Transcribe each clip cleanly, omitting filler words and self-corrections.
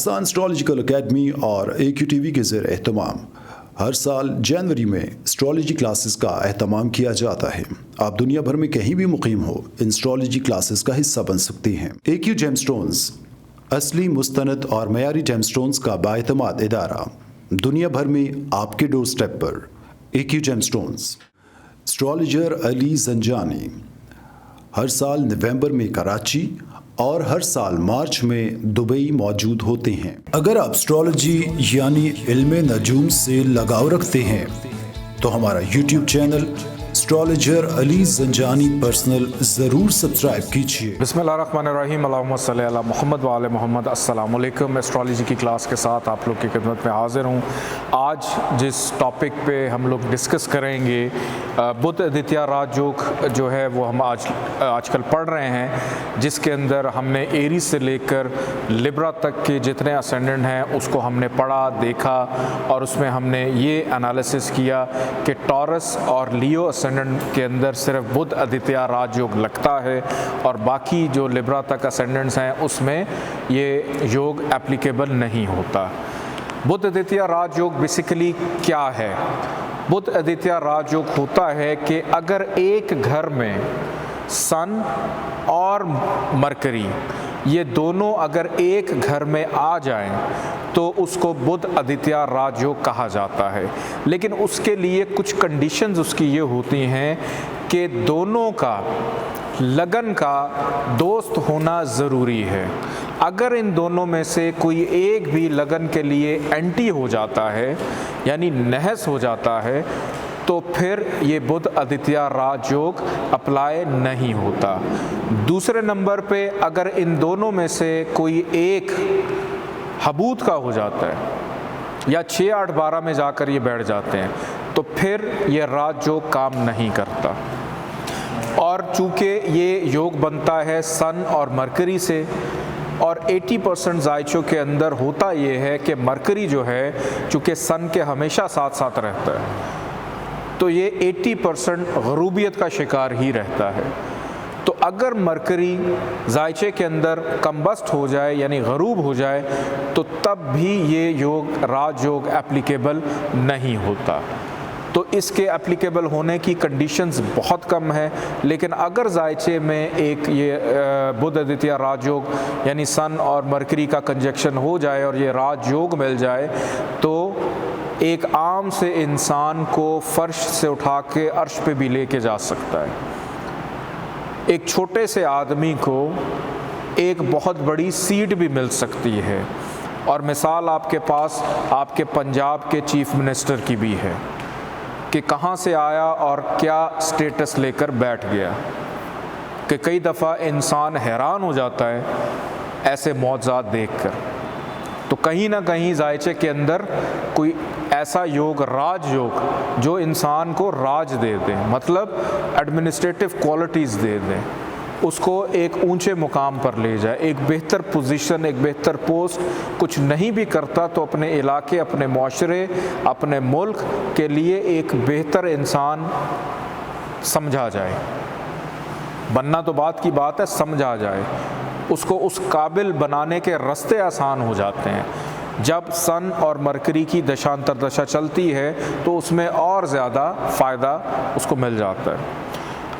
Pakistan astrological academy और AQ TV के ज़ेर एहतमाम हर साल जनवरी में एस्ट्रोलॉजी क्लासेस का एहतमाम किया जाता है। आप दुनिया भर में कहीं भी मुकीम हो, इन एस्ट्रोलॉजी क्लासेस का हिस्सा बन सकते हैं। AQ जेमस्टोन्स असली, मुस्तनद और मयारी जेमस्टोन्स का बाएतमाद इदारा, दुनिया भर में आपके डोर स्टेप पर। AQ gemstones. Astrologer Ali Zanjani हर साल नवंबर में कराची और हर साल मार्च में दुबई मौजूद होते हैं। अगर आप एस्ट्रोलॉजी यानी इल्मे नजूम से लगाव रखते हैं तो हमारा YouTube channel astrologer Ali Zanjani personal ज़रूर सब्सक्राइब कीजिए। बिस्मिल्लाहिर्रहमानिर्रहीम, अल्लाहुम्मा सल्ली अला मुहम्मद व आले मुहम्मद। अस्सलाम वालेकुम। एस्ट्रोलॉजी की क्लास के साथ आप लोग की खिदमत में हाजिर हूँ। आज जिस टॉपिक पे हम लोग डिस्कस करेंगे, बुध आदित्य राजयोग जो है वो हम आजकल पढ़ रहे हैं, जिसके अंदर हमने एरीज से लेकर लिब्रा तक के जितने असेंडेंट हैं उसको हमने पढ़ा, देखा और उसमें हमने ये एनालिसिस किया कि टॉरस और लियो असेंडेंट के अंदर सिर्फ बुध आदित्य राजयोग लगता है और बाकी जो लिब्रा तक असेंडेंट्स हैं उसमें ये योग एप्लीकेबल नहीं होता। बुध आदित्य राजयोग बेसिकली क्या है? बुध आदित्य राजयोग होता है कि अगर एक घर में सन और मरकरी ये दोनों अगर एक घर में आ जाएं तो उसको बुध आदित्य राजयोग कहा जाता है। लेकिन उसके लिए कुछ कंडीशंस उसकी ये होती हैं कि दोनों का लगन का दोस्त होना ज़रूरी है। अगर इन दोनों में से कोई एक भी लगन के लिए एंटी हो जाता है, यानी नहस हो जाता है, तो फिर ये बुध आदित्य राजयोग अप्लाई नहीं होता। दूसरे नंबर पे अगर इन दोनों में से कोई एक हबूत का हो जाता है या 6, 8, 12 में जाकर ये बैठ जाते हैं तो फिर ये राजयोग काम नहीं करता। और चूँकि ये योग बनता है सन और मरकरी से और 80% जायचों के अंदर होता ये है कि मरकरी जो है चूँकि सन के हमेशा साथ साथ रहता है तो ये 80% गरूबियत का शिकार ही रहता है। तो अगर मरकरी जायचे के अंदर कम्बस्ट हो जाए यानी गरूब हो जाए तो तब भी ये योग राजयोग एप्लीकेबल नहीं होता। तो इसके एप्लीकेबल होने की कंडीशंस बहुत कम है। लेकिन अगर जायचे में एक ये बुध आदित्य राजयोग यानी सन और मरकरी का कंजक्शन हो जाए और ये राजयोग मिल जाए तो एक आम से इंसान को फर्श से उठा के अर्श पे भी लेके जा सकता है। एक छोटे से आदमी को एक बहुत बड़ी सीट भी मिल सकती है। और मिसाल आपके पास आपके पंजाब के चीफ मिनिस्टर की भी है कि कहाँ से आया और क्या स्टेटस लेकर बैठ गया, कि कई दफ़ा इंसान हैरान हो जाता है ऐसे मौजज़ात देखकर। तो कहीं ना कहीं जायचे के अंदर कोई ऐसा योग राजयोग जो इंसान को राज दे दें, मतलब एडमिनिस्ट्रेटिव क्वालिटीज़ दे दें, उसको एक ऊंचे मुकाम पर ले जाए, एक बेहतर पोजीशन, एक बेहतर पोस्ट। कुछ नहीं भी करता तो अपने इलाके, अपने माशरे, अपने मुल्क के लिए एक बेहतर इंसान समझा जाए। बनना तो बात की बात है, समझा जाए, उसको उस काबिल बनाने के रास्ते आसान हो जाते हैं। जब सन और मरकरी की दशांतर दशा चलती है तो उसमें और ज़्यादा फ़ायदा उसको मिल जाता है।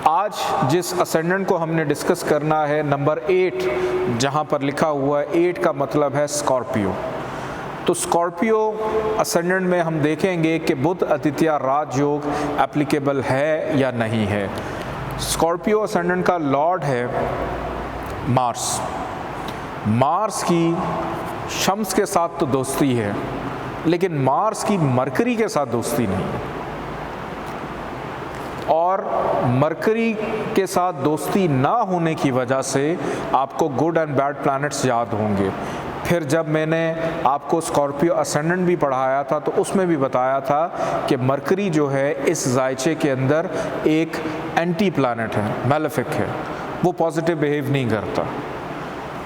आज जिस असेंडेंट को हमने डिस्कस करना है नंबर 8, जहाँ पर लिखा हुआ है 8 का मतलब है स्कॉर्पियो। तो स्कॉर्पियो असेंडेंट में हम देखेंगे कि बुध आदित्य राजयोग एप्लीकेबल है या नहीं है। स्कॉर्पियो असेंडेंट का लॉर्ड है मार्स। मार्स की शम्स के साथ तो दोस्ती है लेकिन मार्स की मरकरी के साथ दोस्ती नहीं है। और मरकरी के साथ दोस्ती ना होने की वजह से आपको गुड एंड बैड प्लैनेट्स याद होंगे। फिर जब मैंने आपको स्कॉर्पियो असेंडेंट भी पढ़ाया था तो उसमें भी बताया था कि मरकरी जो है इस जायचे के अंदर एक एंटी प्लैनेट है, मैलेफिक है, वो पॉजिटिव बिहेव नहीं करता।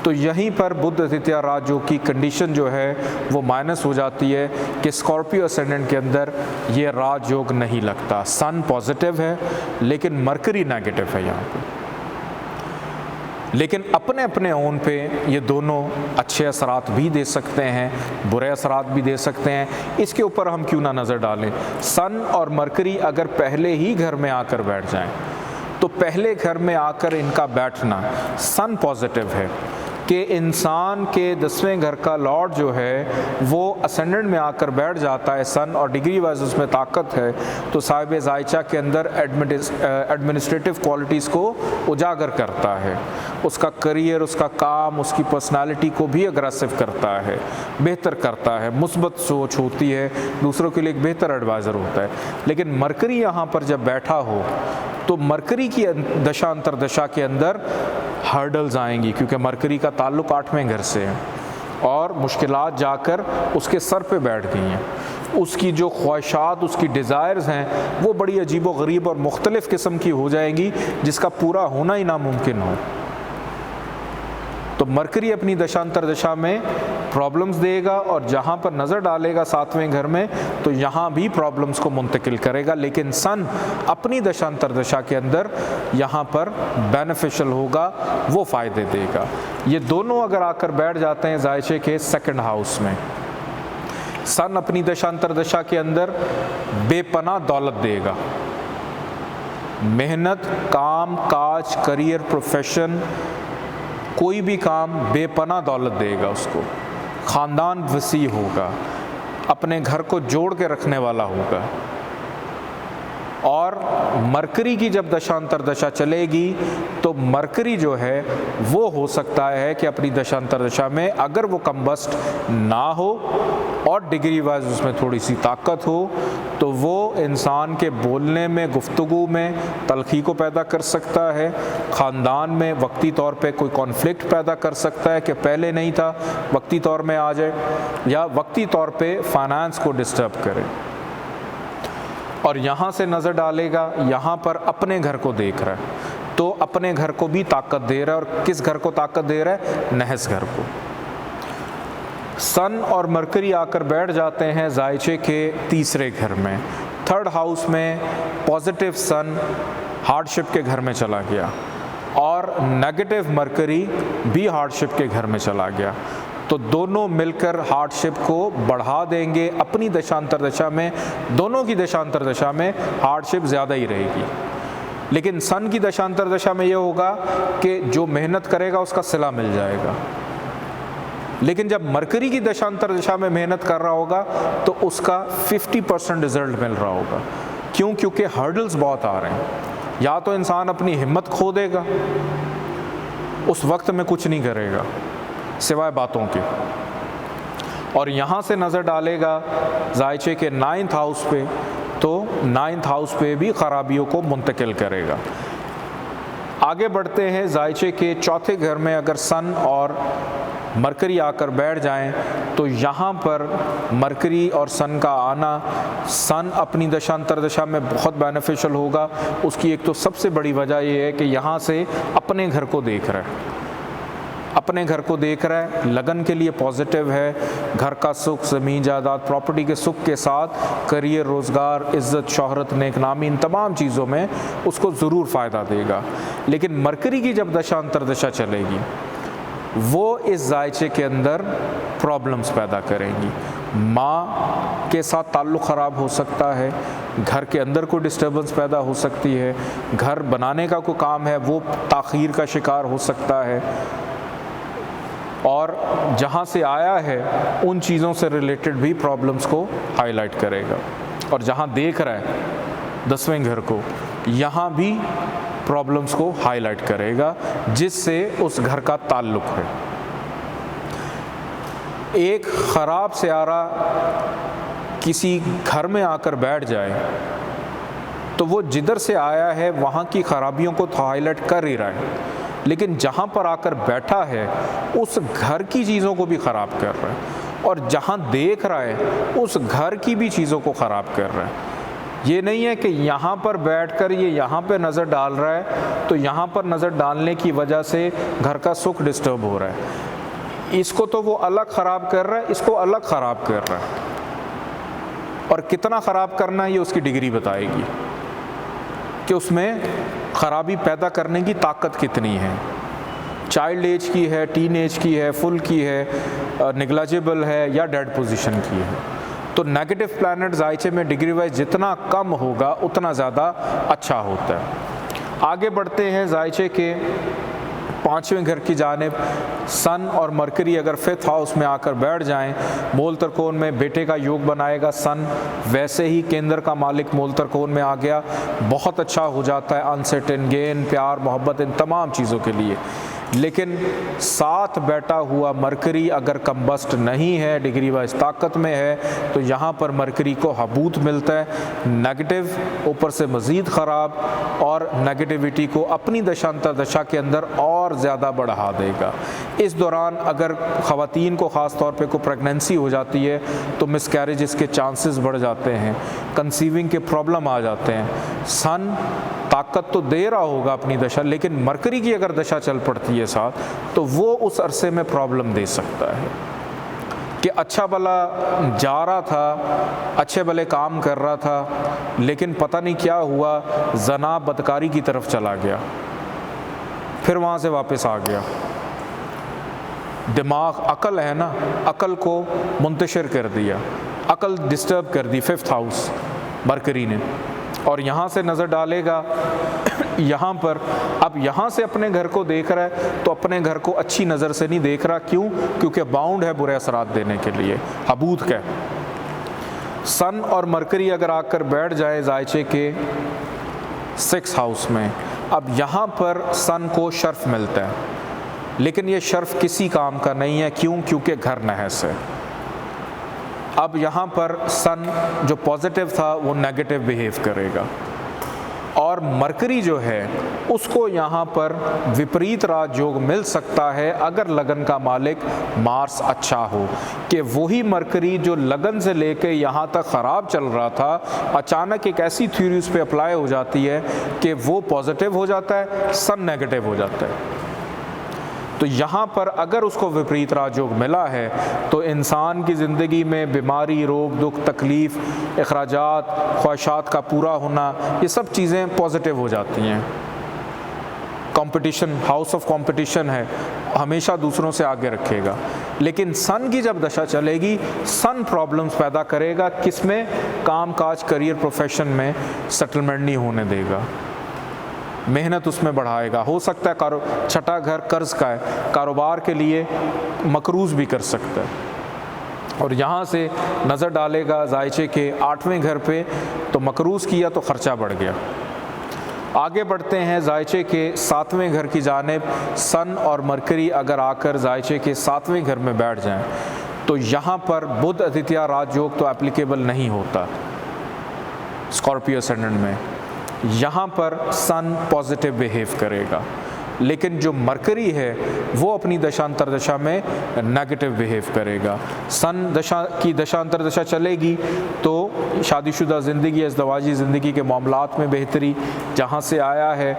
तो यहीं पर बुध आदित्य राजयोग की कंडीशन जो है वो माइनस हो जाती है कि स्कॉर्पियो असेंडेंट के अंदर ये राजयोग नहीं लगता। सन पॉजिटिव है लेकिन मरकरी नेगेटिव है यहाँ पे। लेकिन अपने अपने ओन पे ये दोनों अच्छे असरात भी दे सकते हैं, बुरे असरात भी दे सकते हैं। इसके ऊपर हम क्यों ना नज़र डालें। सन और मरकरी अगर पहले ही घर में आकर बैठ जाएं, तो पहले घर में आकर इनका बैठना, सन पॉजिटिव है कि इंसान के 10वें घर का लॉर्ड जो है वो असेंडेंट में आकर बैठ जाता है सन, और डिग्री वाइज उसमें ताकत है, तो साहिब ज़ायचा के अंदर एडमिनिस्ट्रेटिव क्वालिटीज़ को उजागर करता है, उसका करियर, उसका काम, उसकी पर्सनालिटी को भी अग्रेसिव करता है, बेहतर करता है, मुस्बत सोच होती है, दूसरों के लिए एक बेहतर एडवाइज़र होता है। लेकिन मरकरी यहाँ पर जब बैठा हो तो मरकरी की दशा अंतरदशा के अंदर हर्डल्स आएंगी, क्योंकि मरकरी का ताल्लुक 8वें घर से है और मुश्किलात जाकर उसके सर पे बैठ गई हैं। उसकी जो ख्वाहिशात, उसकी डिज़ायर्स हैं वो बड़ी अजीब व गरीब और मुख्तलिफ़ किस्म की हो जाएंगी, जिसका पूरा होना ही नामुमकिन हो। तो मरकरी अपनी दशांतर दशा में प्रॉब्लम्स देगा, और जहाँ पर नज़र डालेगा 7वें घर में तो यहाँ भी प्रॉब्लम्स को मुंतकिल करेगा। लेकिन सन अपनी दशांतर दशा के अंदर यहाँ पर बेनिफिशियल होगा, वो फ़ायदे देगा। ये दोनों अगर आकर बैठ जाते हैं ज़ायचे के 2nd हाउस में, सन अपनी दशांतर दशा के अंदर बेपनाह दौलत देगा, मेहनत, काम काज, करियर, प्रोफेशन, कोई भी काम बेपनाह दौलत देगा उसको, ख़ानदान वसी होगा, अपने घर को जोड़ के रखने वाला होगा। और मरकरी की जब दशांतर दशा चलेगी तो मरकरी जो है वो हो सकता है कि अपनी दशांतर दशा में अगर वो कम्बस्ट ना हो और डिग्री वाइज उसमें थोड़ी सी ताकत हो, तो वो इंसान के बोलने में, गुफ्तगू में तलखी को पैदा कर सकता है, ख़ानदान में वक्ती तौर पे कोई कॉन्फ्लिक्ट पैदा कर सकता है कि पहले नहीं था वक्ती तौर में आ जाए, या वक्ती तौर पे फाइनेंस को डिस्टर्ब करे। और यहाँ से नज़र डालेगा, यहाँ पर अपने घर को देख रहा है तो अपने घर को भी ताकत दे रहा है। और किस घर को ताकत दे रहा है? नहस घर को। सन और मरकरी आकर बैठ जाते हैं ज़ायचे के 3रे घर में, 3rd हाउस में। पॉजिटिव सन हार्डशिप के घर में चला गया और नेगेटिव मरकरी भी हार्डशिप के घर में चला गया, तो दोनों मिलकर हार्डशिप को बढ़ा देंगे। अपनी दशांतर दशा में, दोनों की दशांतर दशा में हार्डशिप ज़्यादा ही रहेगी। लेकिन सन की दशांतर दशा में यह होगा कि जो मेहनत करेगा उसका सिला मिल जाएगा। लेकिन जब मरकरी की दशांतर दशा में मेहनत कर रहा होगा तो उसका 50% रिजल्ट मिल रहा होगा। क्यों? क्योंकि हर्डल्स बहुत आ रहे हैं। या तो इंसान अपनी हिम्मत खो देगा, उस वक्त में कुछ नहीं करेगा सिवाय बातों के, और यहाँ से नज़र डालेगा ज़ायचे के 9th हाउस पे, तो 9th हाउस पे भी ख़राबियों को मुंतकिल करेगा। आगे बढ़ते हैं, ज़ायचे के 4थे घर में अगर सन और मरकरी आकर बैठ जाएं तो यहाँ पर मरकरी और सन का आना, सन अपनी दशांतर दशा में बहुत बेनिफिशियल होगा। उसकी एक तो सबसे बड़ी वजह यह है कि यहाँ से अपने घर को देख रहा है, अपने घर को देख रहा है, लगन के लिए पॉजिटिव है, घर का सुख, ज़मीन जायदाद, प्रॉपर्टी के सुख के साथ करियर, रोज़गार, इज़्ज़त, शोहरत, नेकनामी, इन तमाम चीज़ों में उसको ज़रूर फ़ायदा देगा। लेकिन मरकरी की जब दशा अंतरदशा चलेगी वो इस ज़ायचे के अंदर प्रॉब्लम्स पैदा करेंगी। माँ के साथ ताल्लुक़ ख़राब हो सकता है, घर के अंदर कोई डिस्टर्बेंस पैदा हो सकती है, घर बनाने का कोई काम है वो ताख़ीर का शिकार हो सकता है, और जहाँ से आया है उन चीज़ों से रिलेटेड भी प्रॉब्लम्स को हाईलाइट करेगा। और जहाँ देख रहा है 10वें घर को, यहाँ भी प्रॉब्लम्स को हाईलाइट करेगा जिससे उस घर का ताल्लुक है। एक ख़राब सियारा किसी घर में आकर बैठ जाए तो वो जिधर से आया है वहाँ की ख़राबियों को तो हाईलाइट कर ही रहा है, लेकिन जहाँ पर आकर बैठा है उस घर की चीज़ों को भी ख़राब कर रहा है, और जहाँ देख रहा है उस घर की भी चीज़ों को ख़राब कर रहा है। ये नहीं है कि यहाँ पर बैठकर ये यहाँ पे नज़र डाल रहा है तो यहाँ पर नज़र डालने की वजह से घर का सुख डिस्टर्ब हो रहा है, इसको तो वो अलग ख़राब कर रहा है, इसको अलग ख़राब कर रहा है। और कितना ख़राब करना है ये उसकी डिग्री बताएगी कि उसमें ख़राबी पैदा करने की ताकत कितनी है। चाइल्ड एज की है, टीन एज की है, फुल की है, नेग्लिजिबल है या डेड पोजीशन की है। तो नेगेटिव प्लैनेट जायचे में डिग्री वाइज जितना कम होगा उतना ज़्यादा अच्छा होता है। आगे बढ़ते हैं जायचे के 5वें घर की जानिब सन और मरकरी अगर 5th हाउस में आकर बैठ जाएं, मूल त्रिकोण में बेटे का योग बनाएगा सन, वैसे ही केंद्र का मालिक मूल त्रिकोण में आ गया, बहुत अच्छा हो जाता है अनसर्टेन गेन, प्यार, मोहब्बत, इन तमाम चीज़ों के लिए। लेकिन साथ बैठा हुआ मरकरी अगर कम्बस्ट नहीं है, डिग्री वाइज ताकत में है, तो यहाँ पर मरकरी को हबूत मिलता है, नेगेटिव, ऊपर से मज़ीद ख़राब, और नेगेटिविटी को अपनी दशांतर दशा के अंदर और ज़्यादा बढ़ा देगा। इस दौरान अगर ख़वातीन को ख़ास तौर पे कोई प्रेगनेंसी हो जाती है तो मिसकैरेजेस के चांसेस बढ़ जाते हैं, कंसीविंग के प्रॉब्लम आ जाते हैं। सन ताकत तो दे रहा होगा अपनी दशा, लेकिन मरकरी की अगर दशा चल पड़ती है साथ, तो वो उस अरसे में प्रॉब्लम दे सकता है कि अच्छा भला जा रहा था, अच्छे भले काम कर रहा था, लेकिन पता नहीं क्या हुआ, जना बदकारी की तरफ चला गया, फिर वहाँ से वापस आ गया। दिमाग, अकल है ना, अकल को मुंतशिर कर दिया, अकल डिस्टर्ब कर दी 5th हाउस मरकरी ने, और यहाँ से नज़र डालेगा यहाँ पर। अब यहाँ से अपने घर को देख रहा है तो अपने घर को अच्छी नज़र से नहीं देख रहा, क्यों? क्योंकि बाउंड है बुरे असरात देने के लिए, हबूत का। सन और मरकरी अगर आकर बैठ जाए जायचे के 6th हाउस में, अब यहाँ पर सन को शर्फ मिलता है, लेकिन ये शर्फ किसी काम का नहीं है, क्यों? क्योंकि घर नहस है। अब यहाँ पर सन जो पॉजिटिव था वो नेगेटिव बिहेव करेगा, और मरकरी जो है उसको यहाँ पर विपरीत राजयोग मिल सकता है अगर लगन का मालिक मार्स अच्छा हो, कि वही मरकरी जो लगन से लेके यहाँ तक ख़राब चल रहा था, अचानक एक ऐसी थ्योरी उस पर अप्लाई हो जाती है कि वो पॉजिटिव हो जाता है, सन नेगेटिव हो जाता है। तो यहाँ पर अगर उसको विपरीत राजयोग मिला है तो इंसान की ज़िंदगी में बीमारी, रोग, दुख, तकलीफ़, अखराजात, ख्वाहिशात का पूरा होना, ये सब चीज़ें पॉजिटिव हो जाती हैं। कंपटीशन, हाउस ऑफ कंपटीशन है, हमेशा दूसरों से आगे रखेगा। लेकिन सन की जब दशा चलेगी, सन प्रॉब्लम्स पैदा करेगा, किसमें? काम काज, करियर, प्रोफेशन में सेटलमेंट नहीं होने देगा, मेहनत उसमें बढ़ाएगा। हो सकता है छठा घर कर्ज का है, कारोबार के लिए मकरूज़ भी कर सकता है। और यहाँ से नज़र डालेगा जायचे के 8वें घर पे, तो मकरूज़ किया तो ख़र्चा बढ़ गया। आगे बढ़ते हैं जायचे के 7वें घर की जानिब। सन और मरकरी अगर आकर जायचे के 7वें घर में बैठ जाएं, तो यहाँ पर बुध आदित्य राजयोग तो एप्लीकेबल नहीं होता स्कॉर्पियो असेंडेंट में। यहाँ पर सन पॉजिटिव बिहेव करेगा, लेकिन जो मरकरी है वो अपनी दशांतर दशा में नेगेटिव बिहेव करेगा। सन दशा की दशांतर दशा चलेगी तो शादीशुदा ज़िंदगी, अज़दवाजी ज़िंदगी के मामलात में बेहतरी, जहाँ से आया है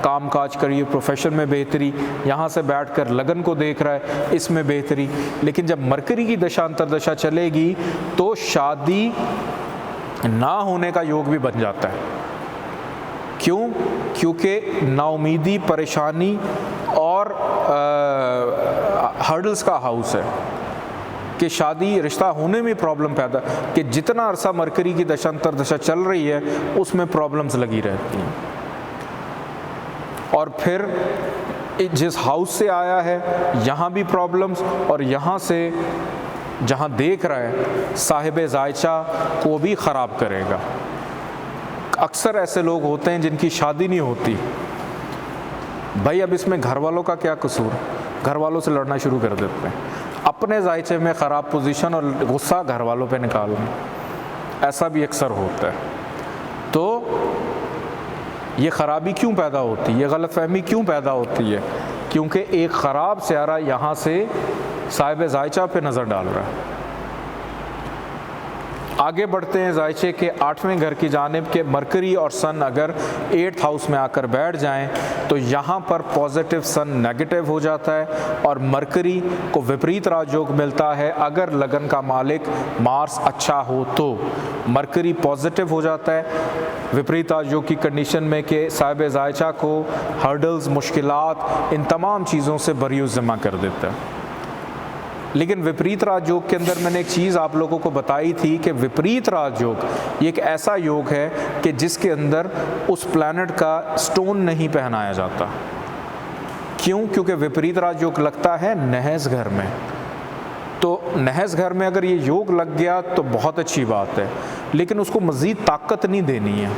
काम काज, करियर, प्रोफेशन में बेहतरी, यहाँ से बैठकर लगन को देख रहा है, इसमें बेहतरी। लेकिन जब मरकरी की दशांतर दशा चलेगी तो शादी ना होने का योग भी बन जाता है। क्यों? क्योंकि नाउमीदी, परेशानी और हर्डल्स का हाउस है कि शादी, रिश्ता होने में प्रॉब्लम पैदा, कि जितना अरसा मरकरी की दशांतर दशा चल रही है उसमें प्रॉब्लम्स लगी रहती हैं। और फिर जिस हाउस से आया है यहाँ भी प्रॉब्लम्स, और यहाँ से जहाँ देख रहा है साहिब जायचा को भी ख़राब करेगा। अक्सर ऐसे लोग होते हैं जिनकी शादी नहीं होती। भाई अब इसमें घर वालों का क्या कसूर? घर वालों से लड़ना शुरू कर देते हैं, अपने जायचे में ख़राब पोजीशन और गुस्सा घर वालों पे निकालना, ऐसा भी अक्सर होता है। तो ये ख़राबी क्यों पैदा होती है, ये गलतफहमी क्यों पैदा होती है? क्योंकि एक ख़राब स्यारा यहाँ से साहिब जायचा पे नज़र डाल रहा है। आगे बढ़ते हैं जायचे के 8वें घर की जानिब के मरकरी और सन अगर 8th हाउस में आकर बैठ जाएं तो यहाँ पर पॉजिटिव सन नेगेटिव हो जाता है और मरकरी को विपरीत राजयोग मिलता है। अगर लगन का मालिक मार्स अच्छा हो तो मरकरी पॉजिटिव हो जाता है विपरीत राजयोग की कंडीशन में कि साहिब जायचा को हर्डल्स, मुश्किलात, इन तमाम चीज़ों से बरी ज़िम्मा कर देता है। लेकिन विपरीत राजयोग के अंदर मैंने एक चीज़ आप लोगों को बताई थी कि विपरीत राजयोग ये एक ऐसा योग है कि जिसके अंदर उस प्लैनेट का स्टोन नहीं पहनाया जाता। क्यों? क्योंकि विपरीत राजयोग लगता है नहस घर में। तो नहस घर में अगर ये योग लग गया तो बहुत अच्छी बात है, लेकिन उसको मज़ीद ताकत नहीं देनी है,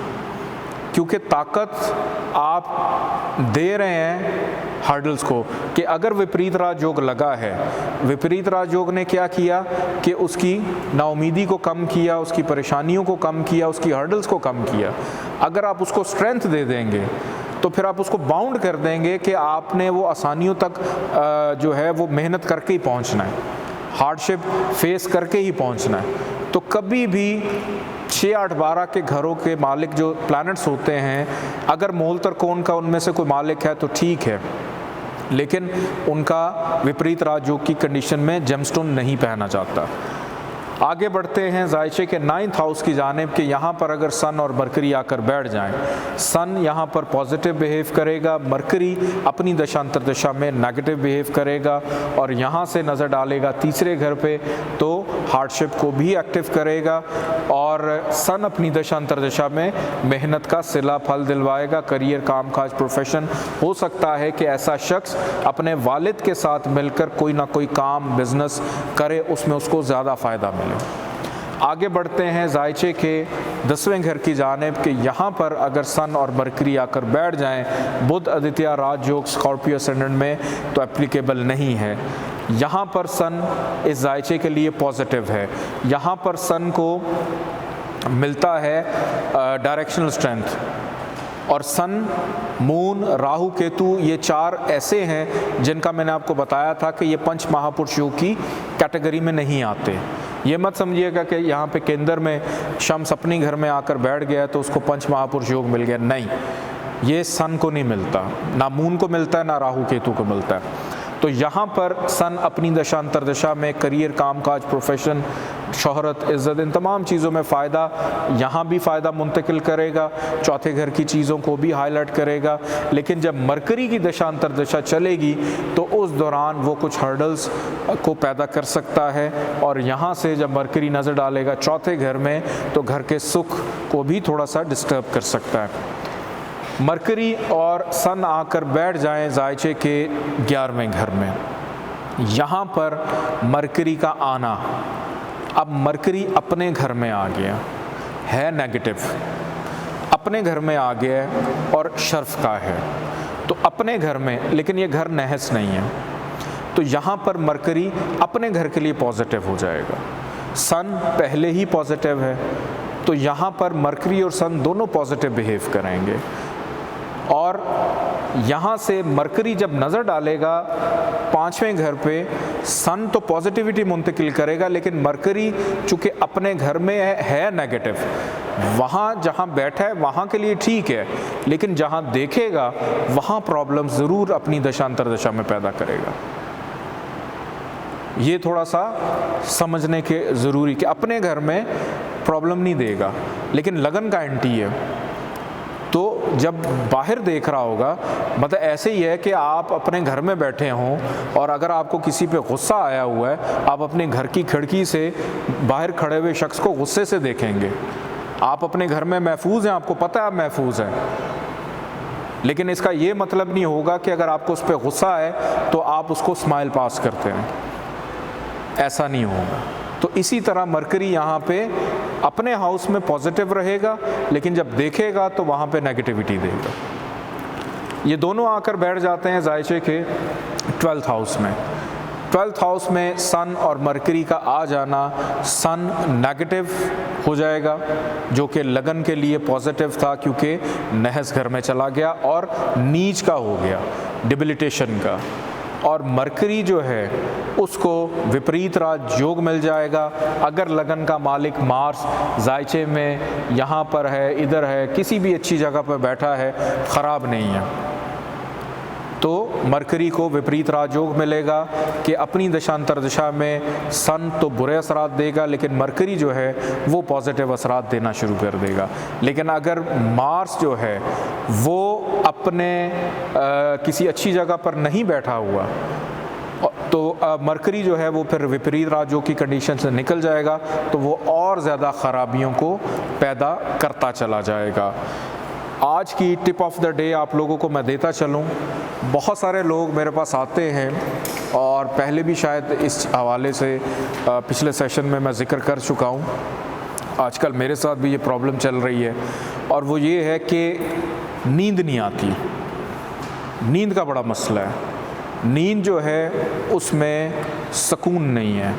क्योंकि ताकत आप दे रहे हैं हर्डल्स को कि अगर विपरीत राजयोग लगा है, विपरीत राजयोग ने क्या किया कि उसकी नाउमीदी को कम किया, उसकी परेशानियों को कम किया, उसकी हर्डल्स को कम किया। अगर आप उसको स्ट्रेंथ दे देंगे तो फिर आप उसको बाउंड कर देंगे कि आपने वो आसानियों तक जो है वो मेहनत करके ही पहुंचना है, हार्डशिप फेस करके ही पहुंचना है। तो कभी भी 6, 8, 12 के घरों के मालिक जो प्लैनेट्स होते हैं, अगर मोल त्रिकोण का उनमें से कोई मालिक है तो ठीक है, लेकिन उनका विपरीत राजयोग की कंडीशन में जेमस्टोन नहीं पहना जाता। आगे बढ़ते हैं जायचे के 9th हाउस की जानिब कि यहाँ पर अगर सन और मरकरी आकर बैठ जाएं, सन यहाँ पर पॉजिटिव बिहेव करेगा, मरकरी अपनी दशांतर दशा में नेगेटिव बिहेव करेगा और यहाँ से नज़र डालेगा तीसरे घर पे तो हार्डशिप को भी एक्टिव करेगा और सन अपनी दशांतर दशा में मेहनत का सिला फल दिलवाएगा। करियर, कामकाज, प्रोफेशन, हो सकता है कि ऐसा शख्स अपने वालिद के साथ मिलकर कोई ना कोई काम, बिजनेस करे, उसमें उसको ज़्यादा फ़ायदा मिले। आगे बढ़ते हैं जायचे के 10वें घर की जानिब कि यहाँ पर अगर सन और मरकरी आकर बैठ जाएं, बुध आदित्य राजयोग स्कॉर्पियो असेंडेंट में तो एप्लीकेबल नहीं है। यहाँ पर सन इस जायचे के लिए पॉजिटिव है। यहाँ पर सन को मिलता है डायरेक्शनल स्ट्रेंथ और सन, मून, राहु, केतु ये 4 ऐसे हैं जिनका मैंने आपको बताया था कि ये पंच महापुरुषों की कैटेगरी में नहीं आते। ये मत समझिएगा कि यहाँ पे केंद्र में शम्स अपनी घर में आकर बैठ गया तो उसको पंच महापुरुष योग मिल गया, नहीं, ये सन को नहीं मिलता, ना मून को मिलता है, ना राहु केतु को मिलता है। तो यहाँ पर सन अपनी दशांतर दशा में करियर, कामकाज, प्रोफेशन, शोहरत, इज़्ज़त, इन तमाम चीज़ों में फ़ायदा, यहाँ भी फ़ायदा मुंतकिल करेगा, चौथे घर की चीज़ों को भी हाईलाइट करेगा। लेकिन जब मरकरी की दशांतर दशा चलेगी तो उस दौरान वो कुछ हर्डल्स को पैदा कर सकता है और यहाँ से जब मरकरी नज़र डालेगा चौथे घर में तो घर के सुख को भी थोड़ा सा डिस्टर्ब कर सकता है। मरकरी और सन आकर बैठ जाएं जायचे के 11वें घर में, यहाँ पर मरकरी का आना, अब मरकरी अपने घर में आ गया है, नेगेटिव अपने घर में आ गया और शर्फ का है, तो अपने घर में, लेकिन ये घर नहस नहीं है, तो यहाँ पर मरकरी अपने घर के लिए पॉजिटिव हो जाएगा। सन पहले ही पॉजिटिव है तो यहाँ पर मरकरी और सन दोनों पॉजिटिव बिहेव करेंगे और यहाँ से मरकरी जब नज़र डालेगा 5वें घर पे, सन तो पॉजिटिविटी मुंतकिल करेगा, लेकिन मरकरी चूँकि अपने घर में है नेगेटिव, वहाँ जहाँ बैठा है वहाँ के लिए ठीक है, लेकिन जहाँ देखेगा वहाँ प्रॉब्लम ज़रूर अपनी दशांतर दशा में पैदा करेगा। ये थोड़ा सा समझने के ज़रूरी कि अपने घर में प्रॉब्लम नहीं देगा, लेकिन लगन का एंटी है, तो जब बाहर देख रहा होगा, मतलब ऐसे ही है कि आप अपने घर में बैठे हों और अगर आपको किसी पे गुस्सा आया हुआ है, आप अपने घर की खिड़की से बाहर खड़े हुए शख्स को गुस्से से देखेंगे। आप अपने घर में महफूज हैं, आपको पता है आप महफूज हैं, लेकिन इसका ये मतलब नहीं होगा कि अगर आपको उस पर गुस्सा है तो आप उसको स्माइल पास करते हैं, ऐसा नहीं होगा। तो इसी तरह मरकरी यहाँ पे अपने हाउस में पॉजिटिव रहेगा, लेकिन जब देखेगा तो वहाँ पे नेगेटिविटी देगा। ये दोनों आकर बैठ जाते हैं जायचे के 12th हाउस में। 12th हाउस में सन और मरकरी का आ जाना, सन नेगेटिव हो जाएगा जो कि लगन के लिए पॉजिटिव था क्योंकि नहस घर में चला गया और नीच का हो गया, डिबिलिटेशन का। और मरकरी जो है उसको विपरीत राज योग मिल जाएगा। अगर लगन का मालिक मार्स जायचे में यहाँ पर है, इधर है, किसी भी अच्छी जगह पर बैठा है, ख़राब नहीं है, तो मरकरी को विपरीत राजयोग मिलेगा कि अपनी दशांतर दिशा में सन तो बुरे असरात देगा, लेकिन मरकरी जो है वो पॉजिटिव असरात देना शुरू कर देगा। लेकिन अगर मार्स जो है वो अपने किसी अच्छी जगह पर नहीं बैठा हुआ तो मरकरी जो है वो फिर विपरीत राजयोग की कंडीशन से निकल जाएगा, तो वो और ज़्यादा ख़राबियों को पैदा करता चला जाएगा। आज की टिप ऑफ द डे आप लोगों को मैं देता चलूँ। बहुत सारे लोग मेरे पास आते हैं और पहले भी शायद इस हवाले से पिछले सेशन में मैं ज़िक्र कर चुका हूँ। आजकल मेरे साथ भी ये प्रॉब्लम चल रही है और वो ये है कि नींद नहीं आती। नींद का बड़ा मसला है। नींद जो है उसमें सुकून नहीं है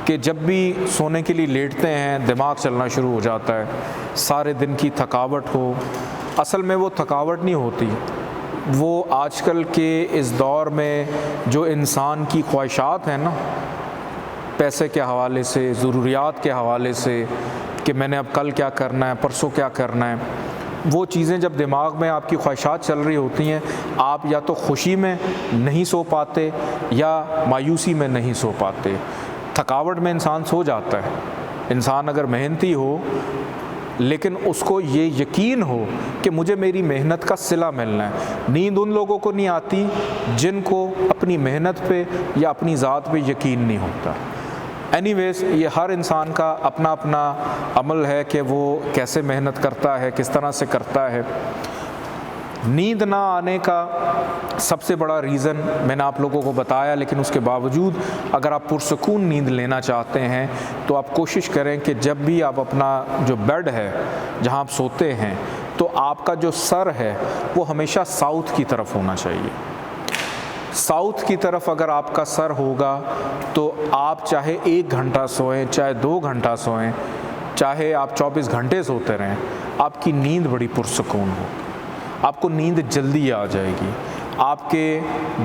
कि जब भी सोने के लिए लेटते हैं दिमाग चलना शुरू हो जाता है, सारे दिन की थकावट हो। असल में वो थकावट नहीं होती, वो आजकल के इस दौर में जो इंसान की ख्वाहिशात हैं ना, पैसे के हवाले से, ज़रूरियात के हवाले से कि मैंने अब कल क्या करना है, परसों क्या करना है, वो चीज़ें जब दिमाग में आपकी ख्वाहिशात चल रही होती हैं, आप या तो खुशी में नहीं सो पाते या मायूसी में नहीं सो पाते। थकावट में इंसान सो जाता है। इंसान अगर मेहनती हो लेकिन उसको ये यकीन हो कि मुझे मेरी मेहनत का सिला मिलना है। नींद उन लोगों को नहीं आती जिनको अपनी मेहनत पे या अपनी ज़ात पे यकीन नहीं होता। एनीवेज़, ये हर इंसान का अपना अपना अमल है कि वो कैसे मेहनत करता है, किस तरह से करता है। नींद ना आने का सबसे बड़ा रीज़न मैंने आप लोगों को बताया, लेकिन उसके बावजूद अगर आप पुरसकून नींद लेना चाहते हैं तो आप कोशिश करें कि जब भी आप अपना जो बेड है जहां आप सोते हैं, तो आपका जो सर है वो हमेशा साउथ की तरफ होना चाहिए। साउथ की तरफ अगर आपका सर होगा तो आप चाहे 1 घंटा सोएं, चाहे 2 घंटा सोएं, चाहे आप 24 घंटे सोते रहें, आपकी नींद बड़ी पुरसकून हो। आपको नींद जल्दी आ जाएगी। आपके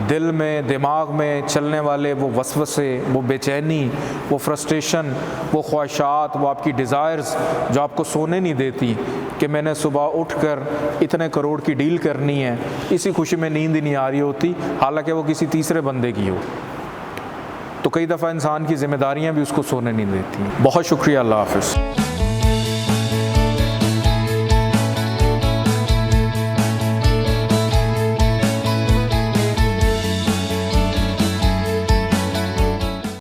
दिल में, दिमाग में चलने वाले वो वसवसे, वो बेचैनी, वो फ्रस्ट्रेशन, वो ख्वाहिशात, वो आपकी डिज़ायर्स जो आपको सोने नहीं देती कि मैंने सुबह उठकर इतने करोड़ की डील करनी है, इसी खुशी में नींद ही नहीं आ रही होती, हालांकि वो किसी तीसरे बंदे की हो। तो कई दफ़ा इंसान की ज़िम्मेदारियाँ भी उसको सोने नहीं देती। बहुत शुक्रिया। अल्लाह हाफ़िज़।